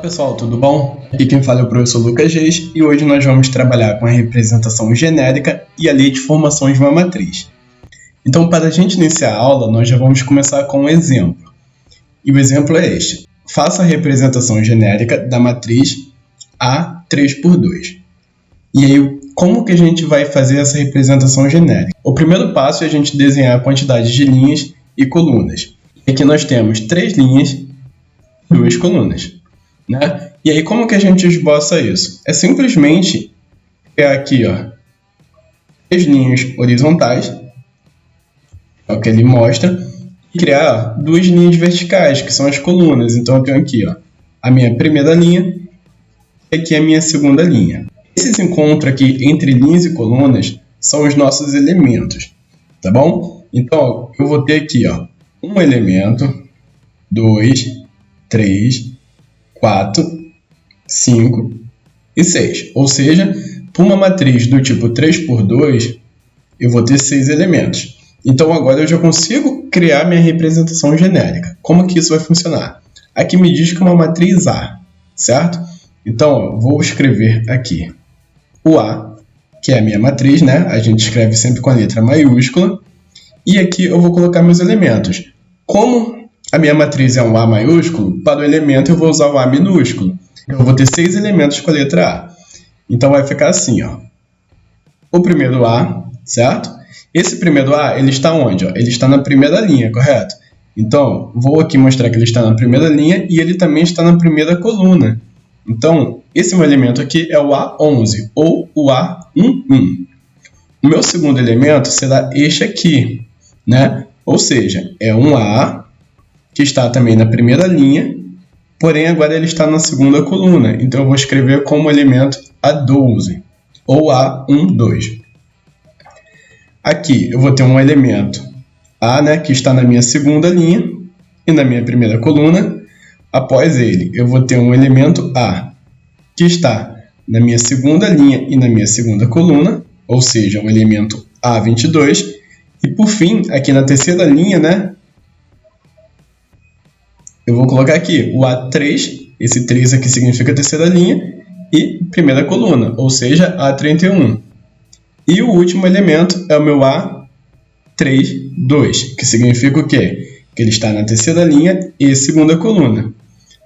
Olá pessoal, tudo bom? Aqui quem fala é o professor Lucas Reis e hoje nós vamos trabalhar com a representação genérica e a lei de formação de uma matriz. Então, para a gente iniciar a aula, nós já vamos começar com um exemplo. E o exemplo é este. Faça a representação genérica da matriz A 3x2. E aí, como que a gente vai fazer essa representação genérica? O primeiro passo é a gente desenhar a quantidade de linhas e colunas. Aqui nós temos 3 linhas e 2 colunas. Né? E aí, como que a gente esboça isso? É simplesmente criar aqui 3 linhas horizontais, é o que ele mostra, e criar 2 linhas verticais, que são as colunas. Então, eu tenho aqui a minha primeira linha e aqui a minha segunda linha. Esses encontros aqui entre linhas e colunas são os nossos elementos, tá bom? Então, eu vou ter aqui um elemento, 2, 3, 4, 5 e 6. Ou seja, para uma matriz do tipo 3x2, eu vou ter 6 elementos. Então, agora eu já consigo criar minha representação genérica. Como que isso vai funcionar? Aqui me diz que é uma matriz A, certo? Então, vou escrever aqui o A, que é a minha matriz, né? A gente escreve sempre com a letra maiúscula. E aqui eu vou colocar meus elementos. Como a minha matriz é um A maiúsculo, para o elemento eu vou usar o A minúsculo. Eu vou ter 6 elementos com a letra A. Então vai ficar assim, o primeiro A, certo? Esse primeiro A, ele está onde? Ele está na primeira linha, correto? Então, vou aqui mostrar que ele está na primeira linha e ele também está na primeira coluna. Então, esse meu elemento aqui é o A11, ou o A11. O meu segundo elemento será este aqui, né? Ou seja, é um A que está também na primeira linha, porém agora ele está na segunda coluna. Então eu vou escrever como elemento A12, ou A12. Aqui eu vou ter um elemento A, né, que está na minha segunda linha e na minha primeira coluna. Após ele, eu vou ter um elemento A, que está na minha segunda linha e na minha segunda coluna, ou seja, o elemento A22. E por fim, aqui na terceira linha, né, eu vou colocar aqui o A3, esse 3 aqui significa terceira linha, e primeira coluna, ou seja, A31. E o último elemento é o meu A32, que significa o quê? Que ele está na terceira linha e segunda coluna.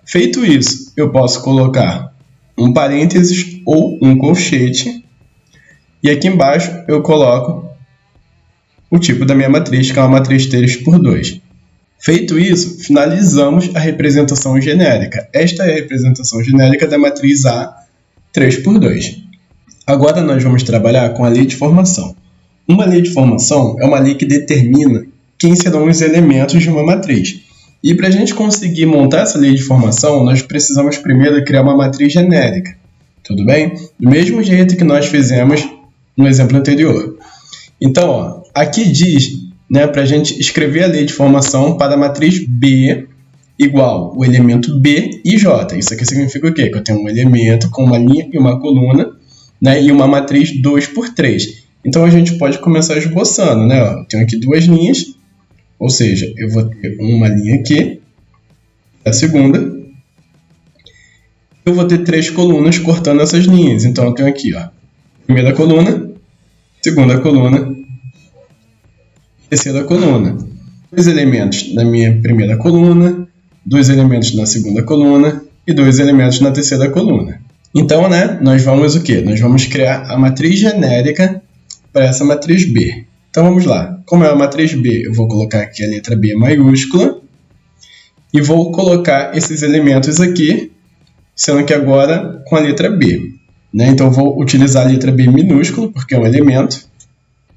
Feito isso, eu posso colocar um parênteses ou um colchete, e aqui embaixo eu coloco o tipo da minha matriz, que é uma matriz 3x2. Feito isso, finalizamos a representação genérica. Esta é a representação genérica da matriz A 3x2. Agora nós vamos trabalhar com a lei de formação. Uma lei de formação é uma lei que determina quem serão os elementos de uma matriz. E para a gente conseguir montar essa lei de formação, nós precisamos primeiro criar uma matriz genérica. Tudo bem? Do mesmo jeito que nós fizemos no exemplo anterior. Então, aqui diz, para a gente escrever a lei de formação para a matriz B igual o elemento B e J. Isso aqui significa o quê? Que eu tenho um elemento com uma linha e uma coluna, e uma matriz 2x3. Então, a gente pode começar esboçando. Eu tenho aqui 2 linhas, ou seja, eu vou ter uma linha aqui, a segunda. Eu vou ter 3 colunas cortando essas linhas. Então, eu tenho aqui, primeira coluna, segunda coluna, terceira coluna. 2 elementos na minha primeira coluna, 2 elementos na segunda coluna e 2 elementos na terceira coluna. Então, nós vamos o quê? Nós vamos criar a matriz genérica para essa matriz B. Então, vamos lá. Como é a matriz B, eu vou colocar aqui a letra B maiúscula e vou colocar esses elementos aqui, sendo que agora com a letra B. Então, eu vou utilizar a letra B minúscula, porque é um elemento.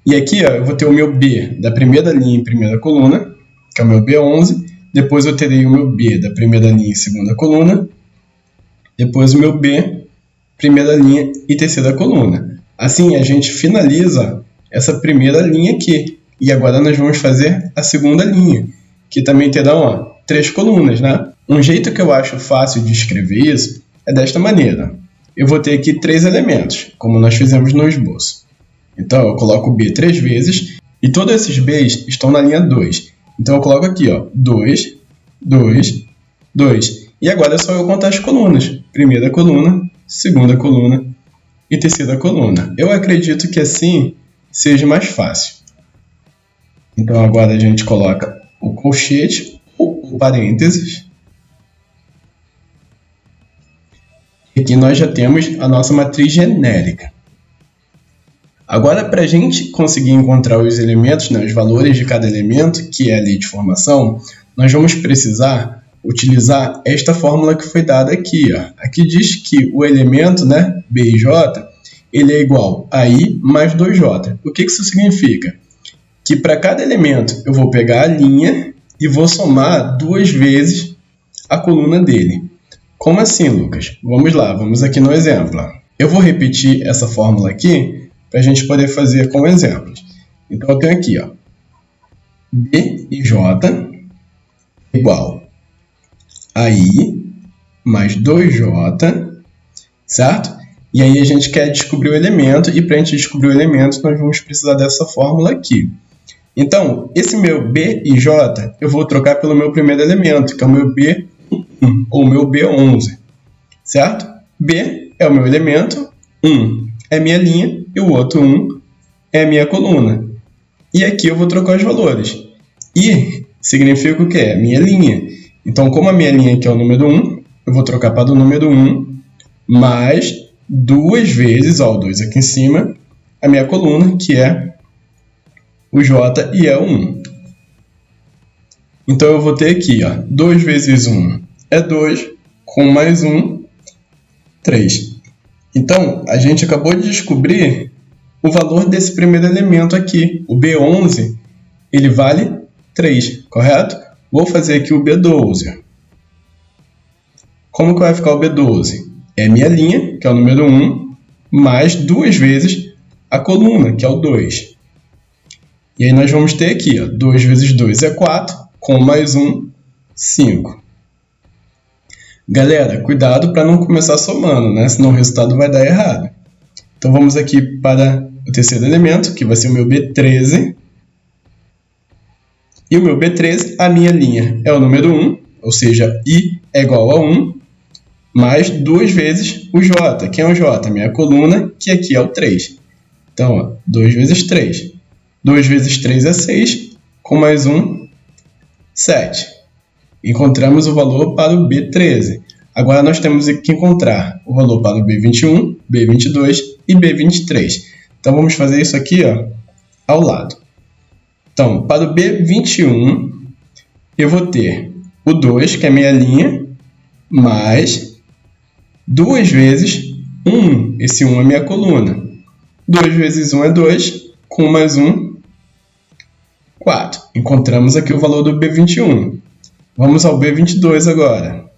E aqui eu vou ter o meu B da primeira linha e primeira coluna, que é o meu B11. Depois eu terei o meu B da primeira linha e segunda coluna. Depois o meu B, primeira linha e terceira coluna. Assim a gente finaliza essa primeira linha aqui. E agora nós vamos fazer a segunda linha, que também terão 3 colunas. Um jeito que eu acho fácil de escrever isso é desta maneira. Eu vou ter aqui 3 elementos, como nós fizemos no esboço. Então, eu coloco o B 3 vezes, e todos esses Bs estão na linha 2. Então, eu coloco aqui, 2, 2, 2. E agora é só eu contar as colunas. Primeira coluna, segunda coluna e terceira coluna. Eu acredito que assim seja mais fácil. Então agora a gente coloca o colchete ou o parênteses. E aqui nós já temos a nossa matriz genérica. Agora, para a gente conseguir encontrar os elementos, né, os valores de cada elemento, que é a lei de formação, nós vamos precisar utilizar esta fórmula que foi dada aqui. Ó. Aqui diz que o elemento, né, B e J, ele é igual a I mais 2J. O que isso significa? Que para cada elemento eu vou pegar a linha e vou somar 2 vezes a coluna dele. Como assim, Lucas? Vamos lá, vamos aqui no exemplo. Eu vou repetir essa fórmula aqui para a gente poder fazer com exemplos. Então, eu tenho aqui, ó, B e J igual a I mais 2J, certo? E aí a gente quer descobrir o elemento, e para a gente descobrir o elemento, nós vamos precisar dessa fórmula aqui. Então, esse meu B e J, eu vou trocar pelo meu primeiro elemento, que é o meu B1, ou meu B11, certo? B é o meu elemento, 1 é minha linha, e o outro 1 é a minha coluna. E aqui eu vou trocar os valores. I significa o quê? É a minha linha. Então, como a minha linha aqui é o número 1, eu vou trocar para o número 1 mais 2 vezes, ó, o 2 aqui em cima, a minha coluna, que é o J e é o 1. Então, eu vou ter aqui, ó, 2 vezes 1 é 2, com mais 1, 3. Então, a gente acabou de descobrir o valor desse primeiro elemento aqui. O B11, ele vale 3, correto? Vou fazer aqui o B12. Como que vai ficar o B12? É a minha linha, que é o número 1, mais 2 vezes a coluna, que é o 2. E aí nós vamos ter aqui, ó, 2 vezes 2 é 4, com mais 1, 5. Galera, cuidado para não começar somando, né? Senão o resultado vai dar errado. Então vamos aqui para o terceiro elemento, que vai ser o meu B13. E o meu B13, a minha linha é o número 1, ou seja, I é igual a 1, mais 2 vezes o J. Quem é o J? A minha coluna, que aqui é o 3. Então, ó, 2 vezes 3. 2 vezes 3 é 6, com mais 1, 7. Encontramos o valor para o B13. Agora nós temos que encontrar o valor para o B21, B22 e B23. Então vamos fazer isso aqui, ó, ao lado. Então, para o B21, eu vou ter o 2, que é a minha linha, mais 2 vezes 1. Esse 1 é a minha coluna. 2 vezes 1 é 2, com mais 1, 4. Encontramos aqui o valor do B21. Vamos ao B22 agora.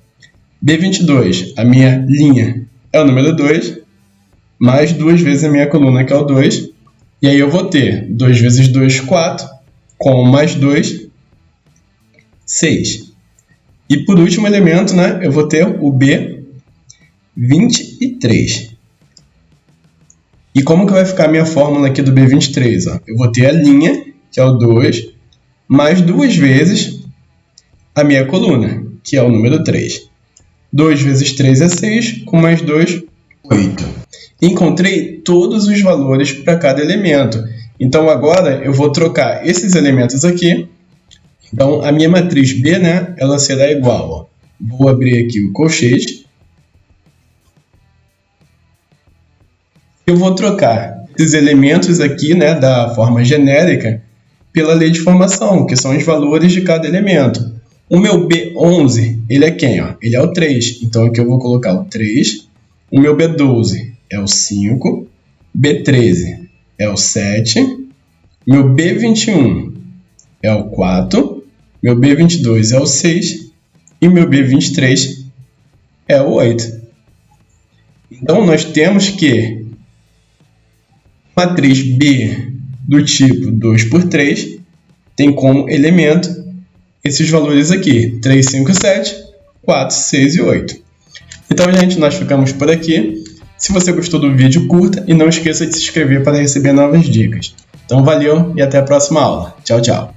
B22, a minha linha é o número 2, mais 2 vezes a minha coluna, que é o 2. E aí eu vou ter 2 vezes 2, 4, com mais 2, 6. E por último elemento, né, eu vou ter o B23. E como que vai ficar a minha fórmula aqui do B23? Ó? Eu vou ter a linha, que é o 2, mais 2 vezes a minha coluna, que é o número 3. 2 vezes 3 é 6, com mais 2, 8. Encontrei todos os valores para cada elemento. Então, agora eu vou trocar esses elementos aqui. Então, a minha matriz B, né, ela será igual. Ó. Vou abrir aqui o colchete. Eu vou trocar esses elementos aqui, né, da forma genérica pela lei de formação, que são os valores de cada elemento. O meu B11, ele é quem? Ó? Ele é o 3. Então, aqui eu vou colocar o 3. O meu B12 é o 5. B13 é o 7. Meu B21 é o 4. Meu B22 é o 6. E meu B23 é o 8. Então, nós temos que a matriz B do tipo 2 por 3 tem como elemento esses valores aqui, 3, 5, 7, 4, 6 e 8. Então, gente, nós ficamos por aqui. Se você gostou do vídeo, curta e não esqueça de se inscrever para receber novas dicas. Então, valeu e até a próxima aula. Tchau, tchau.